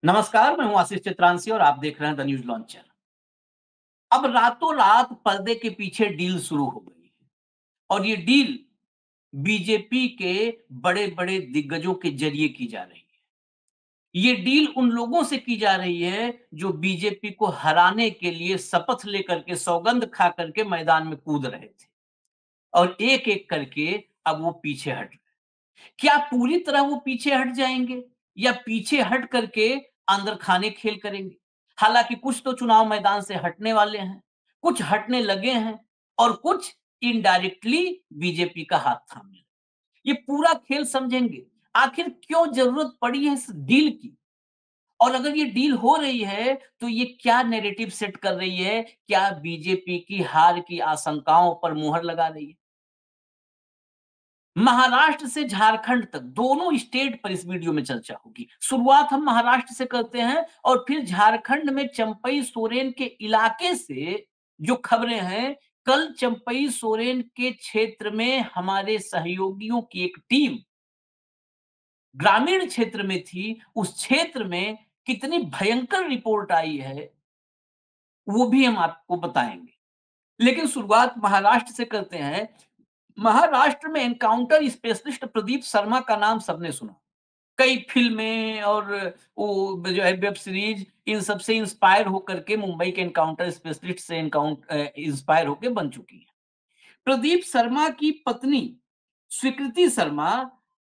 नमस्कार, मैं हूं आशीष चित्रांशी और आप देख रहे हैं द न्यूज लॉन्चर। अब रातों रात पर्दे के पीछे डील शुरू हो गई है और ये डील बीजेपी के बड़े-बड़े दिग्गजों के जरिए की जा रही है। ये डील उन लोगों से की जा रही है जो बीजेपी को हराने के लिए शपथ लेकर के सौगंध खा करके मैदान में कूद रहे थे और एक-एक करके अब वो पीछे हट रहे हैं। क्या पूरी तरह वो पीछे हट जाएंगे या पीछे हट करके अंदर खाने खेल करेंगे? हालांकि कुछ तो चुनाव मैदान से हटने वाले हैं, कुछ हटने लगे हैं और कुछ इनडायरेक्टली बीजेपी का हाथ थामने लगे। ये पूरा खेल समझेंगे। आखिर क्यों जरूरत पड़ी है इस डील की? और अगर ये डील हो रही है तो ये क्या नैरेटिव सेट कर रही है? क्या बीजेपी की हार की आशंकाओं पर मुहर लगा रही है? महाराष्ट्र से झारखंड तक दोनों स्टेट पर इस वीडियो में चर्चा होगी। शुरुआत हम महाराष्ट्र से करते हैं और फिर झारखंड में चंपई सोरेन के इलाके से जो खबरें हैं, कल चंपई सोरेन के क्षेत्र में हमारे सहयोगियों की एक टीम ग्रामीण क्षेत्र में थी, उस क्षेत्र में कितनी भयंकर रिपोर्ट आई है, वो भी हम आपको बताएंगे। लेकिन शुरुआत महाराष्ट्र से करते हैं। महाराष्ट्र में एनकाउंटर स्पेशलिस्ट प्रदीप शर्मा का नाम सबने सुना। कई फ़िल्में और वो जो है वेब सीरीज़ इन सब से इंस्पायर होकर के मुंबई के एनकाउंटर स्पेशलिस्ट से इंस्पायर होके बन चुकी है। प्रदीप शर्मा की पत्नी स्वीकृति शर्मा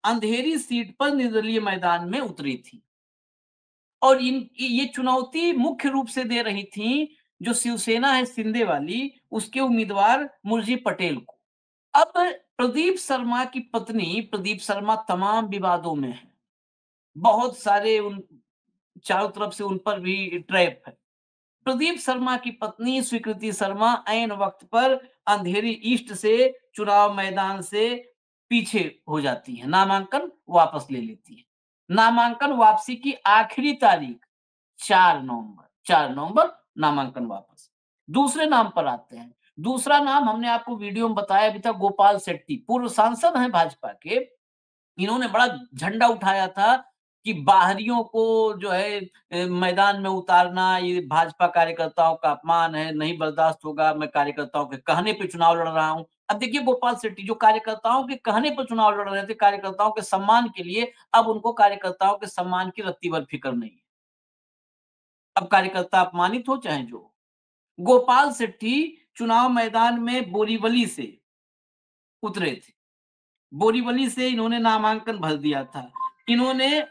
अंधेरी सीट पर निर्दलीय मैदान में उतरी थी और ये चुनौती मुख्य रूप से दे रही थी जो शिवसेना है शिंदे वाली, उसके उम्मीदवार मुरजी पटेल को। अब प्रदीप शर्मा की पत्नी प्रदीप शर्मा तमाम विवादों में है। बहुत सारे उन चारों तरफ से उन पर भी ट्रैप है। प्रदीप शर्मा की पत्नी स्वीकृति शर्मा ऐन वक्त पर अंधेरी ईस्ट से चुनाव मैदान से पीछे हो जाती है, नामांकन वापस ले लेती है। नामांकन वापसी की आखिरी तारीख 4 नवंबर नामांकन वापस। दूसरे नाम पर आते हैं। दूसरा नाम हमने आपको वीडियो में बताया भी था, गोपाल शेट्टी, पूर्व सांसद हैं भाजपा के। इन्होंने बड़ा झंडा उठाया था कि बाहरियों को जो है मैदान में उतारना ये भाजपा कार्यकर्ताओं का अपमान है, नहीं बर्दाश्त होगा, मैं कार्यकर्ताओं के कहने पे चुनाव लड़ रहा हूँ। अब देखिए गोपाल शेट्टी जो कार्यकर्ताओं के कहने पर चुनाव लड़ रहे थे, कार्यकर्ताओं के सम्मान के लिए, अब उनको कार्यकर्ताओं के सम्मान की रत्ती भर फिक्र नहीं है। अब कार्यकर्ता अपमानित हो चाहे जो हो। गोपाल शेट्टी चुनाव मैदान में बोरीवली से उतरे थे। बोरीवली से इन्होंने नामांकन भर दिया था। इन्होंने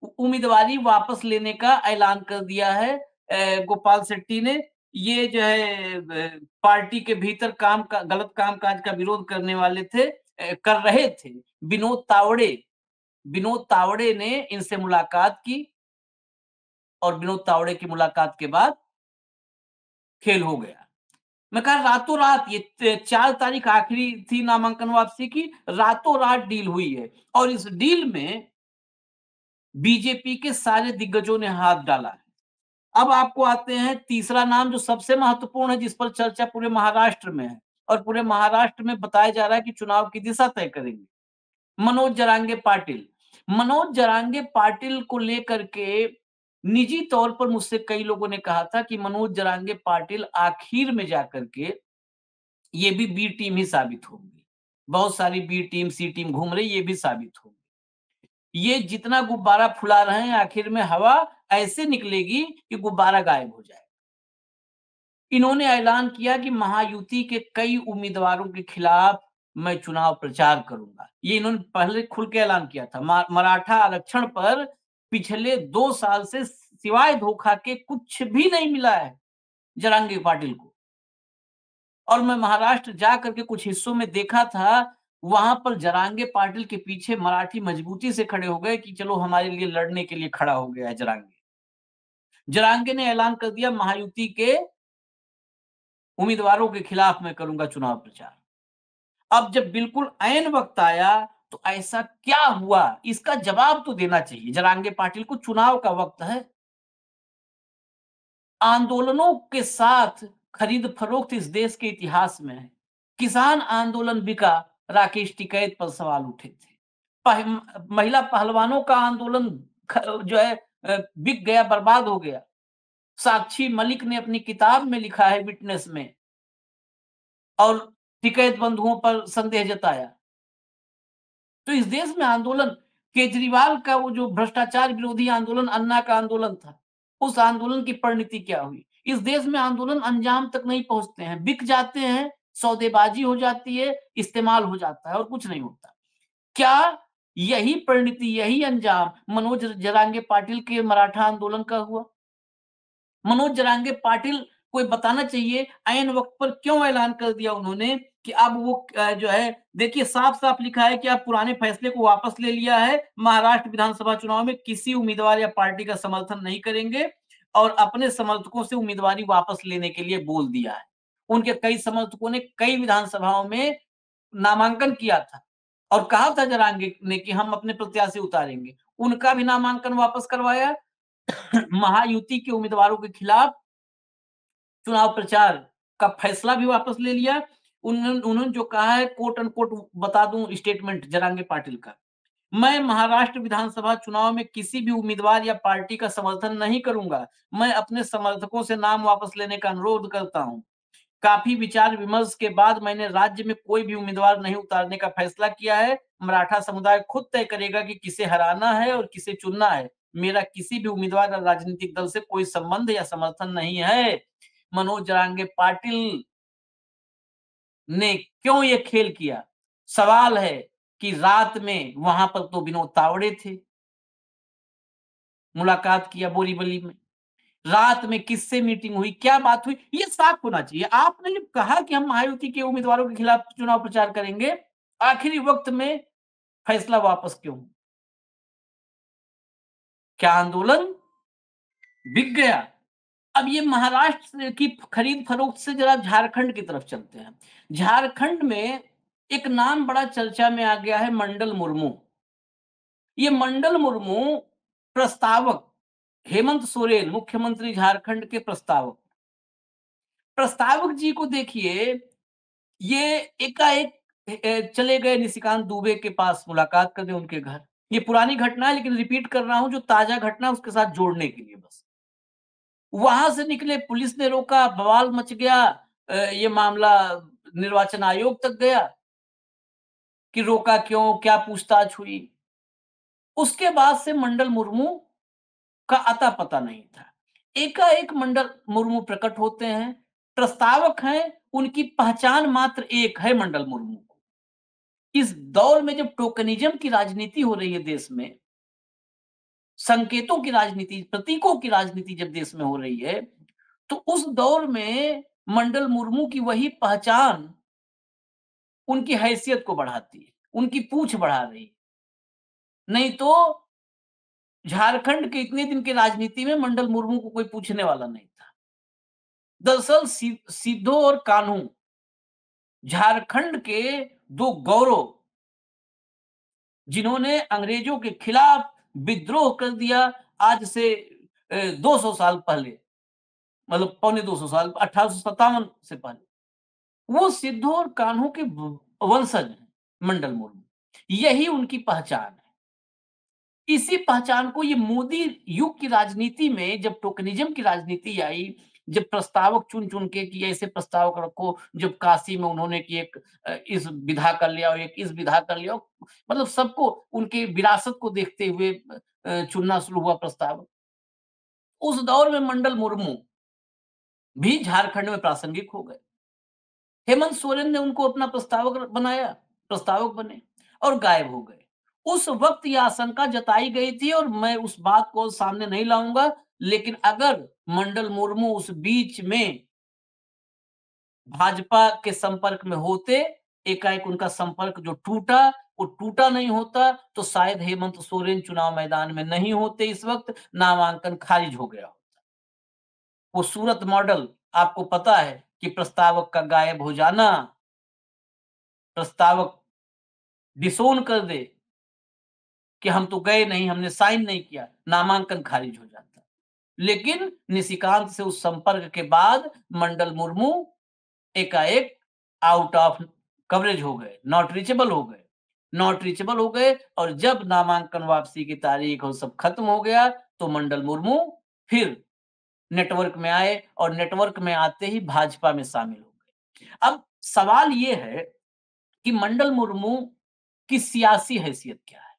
उम्मीदवारी वापस लेने का ऐलान कर दिया है गोपाल शेट्टी ने। ये जो है पार्टी के भीतर गलत कामकाज का विरोध करने वाले थे, कर रहे थे। विनोद तावड़े विनोद तावड़े ने इनसे मुलाकात की और विनोद तावड़े की मुलाकात के बाद खेल हो गया। मैं कहा रातों रात ये 4 तारीख आखिरी थी नामांकन वापसी की, रातों रात डील हुई है और इस डील में बीजेपी के सारे दिग्गजों ने हाथ डाला है। अब आपको आते हैं तीसरा नाम जो सबसे महत्वपूर्ण है, जिस पर चर्चा पूरे महाराष्ट्र में है और पूरे महाराष्ट्र में बताया जा रहा है कि चुनाव की दिशा तय करेंगे। मनोज जरांगे पाटिल। मनोज जरांगे पाटिल को लेकर के निजी तौर पर मुझसे कई लोगों ने कहा था कि मनोज जरांगे पाटिल आखिर में जाकर के ये भी बी टीम ही साबित होंगी। बहुत सारी बी टीम, सी टीम घूम रही, ये भी साबित होंगी। ये जितना गुब्बारा फुला रहे हैं, आखिर में हवा ऐसे निकलेगी कि गुब्बारा गायब हो जाएगा। इन्होंने ऐलान किया कि महायुति के कई उम्मीदवारों के खिलाफ मैं चुनाव प्रचार करूंगा। ये इन्होंने पहले खुल के ऐलान किया था। मराठा आरक्षण पर पिछले 2 साल से सिवाय धोखा के कुछ भी नहीं मिला है जरांगे पाटिल को। और मैं महाराष्ट्र जा करके कुछ हिस्सों में देखा था, वहां पर जरांगे पाटिल के पीछे मराठी मजबूती से खड़े हो गए कि चलो हमारे लिए लड़ने के लिए खड़ा हो गया है जरांगे। जरांगे ने ऐलान कर दिया महायुति के उम्मीदवारों के खिलाफ मैं करूंगा चुनाव प्रचार। अब जब बिल्कुल ऐन वक्त आया तो ऐसा क्या हुआ, इसका जवाब तो देना चाहिए जरांगे पाटिल को। चुनाव का वक्त है, आंदोलनों के साथ खरीद फरोख्त इस देश के इतिहास में है। किसान आंदोलन बिका, राकेश टिकैत पर सवाल उठे थे। महिला पहलवानों का आंदोलन जो है बिक गया, बर्बाद हो गया। साक्षी मलिक ने अपनी किताब में लिखा है विटनेस में, और टिकैत बंधुओं पर संदेह जताया। तो इस देश में आंदोलन, केजरीवाल का वो जो भ्रष्टाचार विरोधी आंदोलन, अन्ना का आंदोलन था, उस आंदोलन की परिणति क्या हुई? इस देश में आंदोलन अंजाम तक नहीं पहुंचते हैं, बिक जाते हैं, सौदेबाजी हो जाती है, इस्तेमाल हो जाता है और कुछ नहीं होता। क्या यही परिणति, यही अंजाम मनोज जरांगे पाटिल के मराठा आंदोलन का हुआ? मनोज जरांगे पाटिल को ये बताना चाहिए ऐन वक्त पर क्यों ऐलान कर दिया उन्होंने कि अब वो जो है, देखिए साफ-साफ लिखा है कि आप पुराने फैसले को वापस ले लिया है, महाराष्ट्र विधानसभा चुनाव में किसी उम्मीदवार या पार्टी का समर्थन नहीं करेंगे और अपने समर्थकों से उम्मीदवारी वापस लेने के लिए बोल दिया है। उनके कई समर्थकों ने कई विधानसभाओं में नामांकन किया था और कहा था जरांगे ने कि हम अपने प्रत्याशी उतारेंगे। उनका भी नामांकन वापस करवाया। महायुति के उम्मीदवारों के खिलाफ चुनाव प्रचार का फैसला भी वापस ले लिया। उन्होंने जो कहा है, कोट अनकोट बता दूं स्टेटमेंट जरांगे पाटिल का, मैं महाराष्ट्र विधानसभा चुनाव में किसी भी उम्मीदवार या पार्टी का समर्थन नहीं करूंगा। मैं अपने समर्थकों से नाम वापस लेने का अनुरोध करता हूं। काफी विचार विमर्श के बाद मैंने राज्य में कोई भी उम्मीदवार नहीं उतारने का फैसला किया है। मराठा समुदाय खुद तय करेगा कि किसे हराना है और किसे चुनना है। मेरा किसी भी उम्मीदवार या राजनीतिक दल से कोई संबंध या समर्थन नहीं है। मनोज जरांगे पाटिल ने क्यों ये खेल किया? सवाल है कि रात में वहां पर तो विनोद तावड़े थे, मुलाकात किया बोरीवली में। रात में किससे मीटिंग हुई, क्या बात हुई, ये साफ होना चाहिए। आपने जब कहा कि हम महायुति के उम्मीदवारों के खिलाफ चुनाव प्रचार करेंगे, आखिरी वक्त में फैसला वापस क्यों? क्या आंदोलन बिक गया? अब ये महाराष्ट्र की खरीद फरोख्त से जरा झारखंड की तरफ चलते हैं। झारखंड में एक नाम बड़ा चर्चा में आ गया है, मंडल मुर्मू। ये मंडल मुर्मू प्रस्तावक, हेमंत सोरेन मुख्यमंत्री झारखंड के प्रस्तावक, प्रस्तावक जी को देखिए, ये एकाएक चले गए निशिकांत दुबे के पास मुलाकात करने उनके घर। ये पुरानी घटना है लेकिन रिपीट कर रहा हूँ, जो ताजा घटना है उसके साथ जोड़ने के लिए बस। वहां से निकले, पुलिस ने रोका, बवाल मच गया। ये मामला निर्वाचन आयोग तक गया कि रोका क्यों, क्या पूछताछ हुई। उसके बाद से मंडल मुर्मू का अता पता नहीं था। एकाएक मंडल मुर्मू प्रकट होते हैं, प्रस्तावक हैं, उनकी पहचान मात्र एक है मंडल मुर्मू को। इस दौर में जब टोकनिज्म की राजनीति हो रही है देश में, संकेतों की राजनीति, प्रतीकों की राजनीति जब देश में हो रही है, तो उस दौर में मंडल मुर्मू की वही पहचान उनकी हैसियत को बढ़ाती है, उनकी पूछ बढ़ा रही है। नहीं तो झारखंड के इतने दिन की राजनीति में मंडल मुर्मू को कोई पूछने वाला नहीं था। दरअसल सिद्धू और कान्हू झारखंड के दो गौरव, जिन्होंने अंग्रेजों के खिलाफ विद्रोह कर दिया आज से 200 साल पहले, मतलब पौने 200 साल, 1857 से पहले। वो सिद्धू और कान्हू के वंशज हैं मंडल मुर्मू। यही उनकी पहचान है। इसी पहचान को ये मोदी युग की राजनीति में, जब टोकनिज्म की राजनीति आई, जब प्रस्तावक चुन-चुन के कि ऐसे प्रस्तावक रखो, जब काशी में उन्होंने कि एक इस विधा कर लिया और एक इस विधा कर लिया, मतलब सबको उनके विरासत को देखते हुए चुनना शुरू हुआ प्रस्तावक। उस दौर में मंडल मुर्मू भी झारखंड में प्रासंगिक हो गए। हेमंत सोरेन ने उनको अपना प्रस्तावक बनाया, प्रस्तावक बने और गायब हो गए। उस वक़्त ये आशंका जताई गई थी और मैं उस बात को सामने नहीं लाऊँगा, लेकिन अगर मंडल मुर्मू उस बीच में भाजपा के संपर्क में होते, एकाएक उनका संपर्क जो टूटा, वो टूटा नहीं होता, तो शायद हेमंत सोरेन चुनाव मैदान में नहीं होते इस वक़्त, नामांकन खारिज हो गया होता। वो सूरत मॉडल आपको पता है कि प्रस्तावक का गायब हो जाना, प्रस्तावक डिसोन कर दे कि हम तो गए नहीं, हमने साइन नहीं किया, नामांकन खारिज हो जाता। लेकिन निशिकांत से उस संपर्क के बाद मंडल मुर्मू एकाएक आउट ऑफ कवरेज हो गए, नॉट रीचेबल हो गए। नॉट रीचेबल हो गए और जब नामांकन वापसी की तारीख और सब खत्म हो गया, तो मंडल मुर्मू फिर नेटवर्क में आए और नेटवर्क में आते ही भाजपा में शामिल हो गए। अब सवाल ये है कि मंडल मुर्मू की सियासी हैसियत क्या है?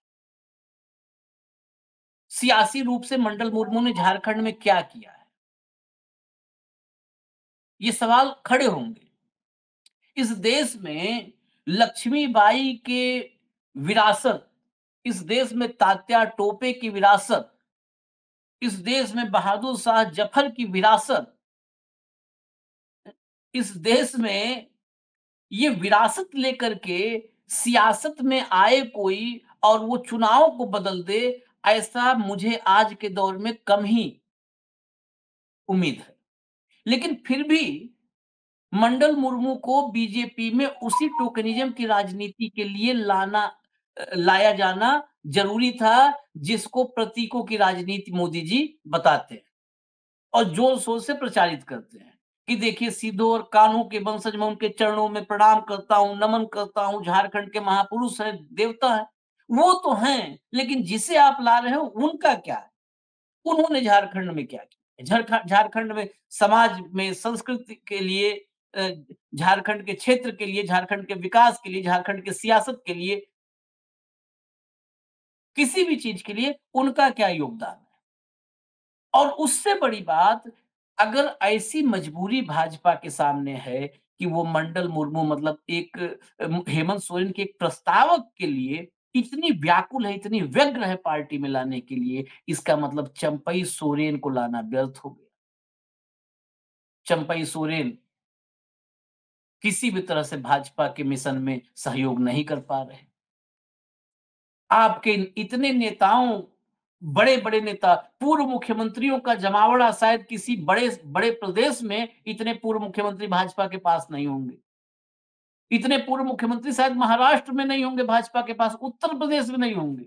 सियासी रूप से मंडल मुर्मू ने झारखंड में क्या किया है? ये सवाल खड़े होंगे। इस देश में लक्ष्मीबाई के विरासत, इस देश में तात्या टोपे की विरासत, इस देश में बहादुर शाह जफर की विरासत, इस देश में ये विरासत लेकर के सियासत में आए कोई और वो चुनाव को बदल दे, ऐसा मुझे आज के दौर में कम ही उम्मीद है। लेकिन फिर भी मंडल मुर्मू को बीजेपी में उसी टोकनिज़्म की राजनीति के लिए लाया जाना ज़रूरी था, जिसको प्रतीकों की राजनीति मोदी जी बताते हैं और जोर-शोर से प्रचारित करते हैं कि देखिए सिद्धू और कान्हू के वंशज, मैं उनके चरणों में प्रणाम करता हूँ, नमन करता हूँ, झारखंड के महापुरुष हैं, देवता हैं। वो तो हैं, लेकिन जिसे आप ला रहे हो उनका क्या है? उन्होंने झारखंड में क्या किया? झारखंड में समाज में संस्कृति के लिए, अ, झारखंड के क्षेत्र के लिए, झारखंड के विकास के लिए, झारखंड के सियासत के लिए, किसी भी चीज़ के लिए उनका क्या योगदान है? और उससे बड़ी बात, अगर ऐसी मजबूरी भाजपा के सामने है कि वो मंडल मुर्मू मतलब एक हेमंत सोरेन के एक प्रस्तावक के लिए इतनी व्याकुल है, इतनी व्यग्र है पार्टी में लाने के लिए, इसका मतलब चंपई सोरेन को लाना व्यर्थ हो गया। चंपई सोरेन किसी भी तरह से भाजपा के मिशन में सहयोग नहीं कर पा रहे। आपके इतने नेताओं, बड़े-बड़े नेता, पूर्व मुख्यमंत्रियों का जमावड़ा शायद किसी बड़े बड़े प्रदेश में इतने पूर्व मुख्यमंत्री भाजपा के पास नहीं होंगे। इतने पूर्व मुख्यमंत्री शायद महाराष्ट्र में नहीं होंगे भाजपा के पास, उत्तर प्रदेश में नहीं होंगे।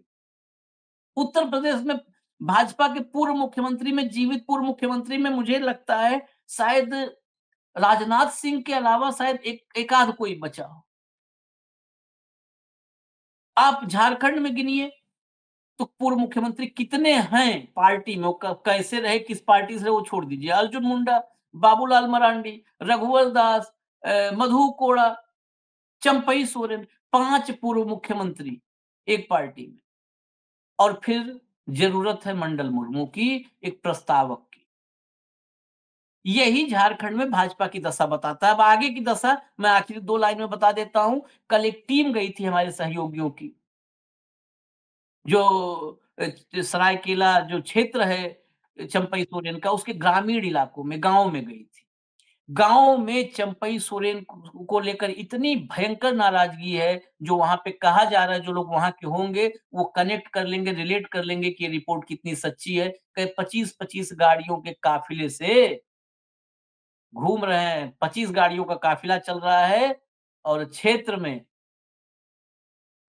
उत्तर प्रदेश में भाजपा के पूर्व मुख्यमंत्री में, जीवित पूर्व मुख्यमंत्री में मुझे लगता है शायद राजनाथ सिंह के अलावा शायद एकाध कोई बचा हो। आप झारखंड में गिनिए तो पूर्व मुख्यमंत्री कितने हैं पार्टी में, वो कैसे रहे, किस पार्टी से रहे, वो छोड़ दीजिए। अर्जुन मुंडा, बाबूलाल मरांडी, रघुवर दास, मधु कोड़ा, चंपई सोरेन, 5 पूर्व मुख्यमंत्री एक पार्टी में। और फिर जरूरत है मंडल मुर्मू की, एक प्रस्तावक की। यही झारखंड में भाजपा की दशा बताता है। अब आगे की दशा मैं आखिरी 2 लाइन में बता देता हूँ। कल एक टीम गई थी हमारे सहयोगियों की, जो सरायकेला जो क्षेत्र है चंपई सोरेन का, उसके ग्रामीण इलाकों में, गाँव में गई थी। गाँव में चंपई सोरेन को लेकर इतनी भयंकर नाराज़गी है, जो वहाँ पे कहा जा रहा है, जो लोग वहाँ के होंगे, वो कनेक्ट कर लेंगे, रिलेट कर लेंगे कि ये रिपोर्ट कितनी सच्ची है। कहीं 25-25 गाड़ियों के काफ़िले से घूम रहे हैं, 25 गाड़ियों का काफ़िला चल रहा है और क्षेत्र में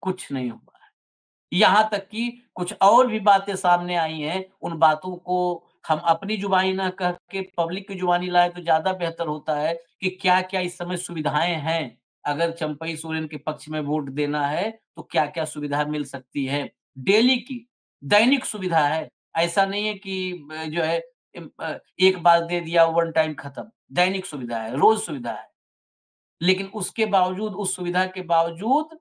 कुछ नहीं हुआ। यहाँ तक कि कुछ और भी बातें सामने आई हैं, उन बातों को हम अपनी जुबानी ना कह के पब्लिक की जुबानी लाएँ तो ज़्यादा बेहतर होता है कि क्या-क्या इस समय सुविधाएँ हैं। अगर चंपई सोरेन के पक्ष में वोट देना है, तो क्या-क्या सुविधा मिल सकती है। डेली की, दैनिक सुविधा है। ऐसा नहीं है कि जो है एक बार दे दिया वन टाइम खत्म। दैनिक सुविधा है, रोज़ सुविधा है। लेकिन उसके बावजूद, उस सुविधा के बावजूद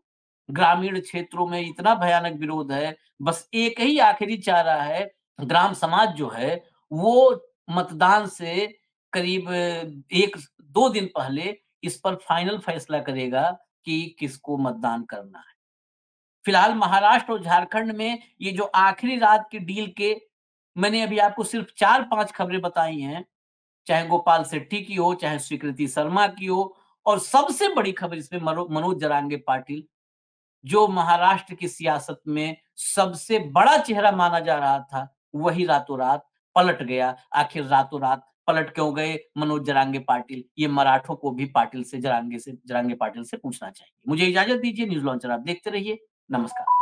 ग्रामीण क्षेत्रों में इतना भयानक विरोध है, बस एक ही आखिरी चारा है, ग्राम समाज जो है, वो मतदान से करीब 1-2 दिन पहले इस पर फाइनल फैसला करेगा कि किसको मतदान करना है। फिलहाल महाराष्ट्र और झारखंड में ये जो आखिरी रात की डील के, मैंने अभी आपको सिर्फ 4-5 खबरें बताई हैं, चाहे गोपाल सेट्टी की हो, चाहे स्वीकृति शर्मा की हो, और सबसे बड़ी खबर इसमें मनोज जरांगे पाटिल, जो महाराष्ट्र की सियासत में सबसे बड़ा चेहरा माना जा रहा था, वही रातों-रात पलट गया। आखिर रातों-रात पलट क्यों गए मनोज जरांगे पाटिल? ये मराठों को भी जरांगे पाटिल से पूछना चाहिए। मुझे इजाज़त दीजिए, न्यूज़ लॉन्चर आप देखते रहिए। नमस्कार।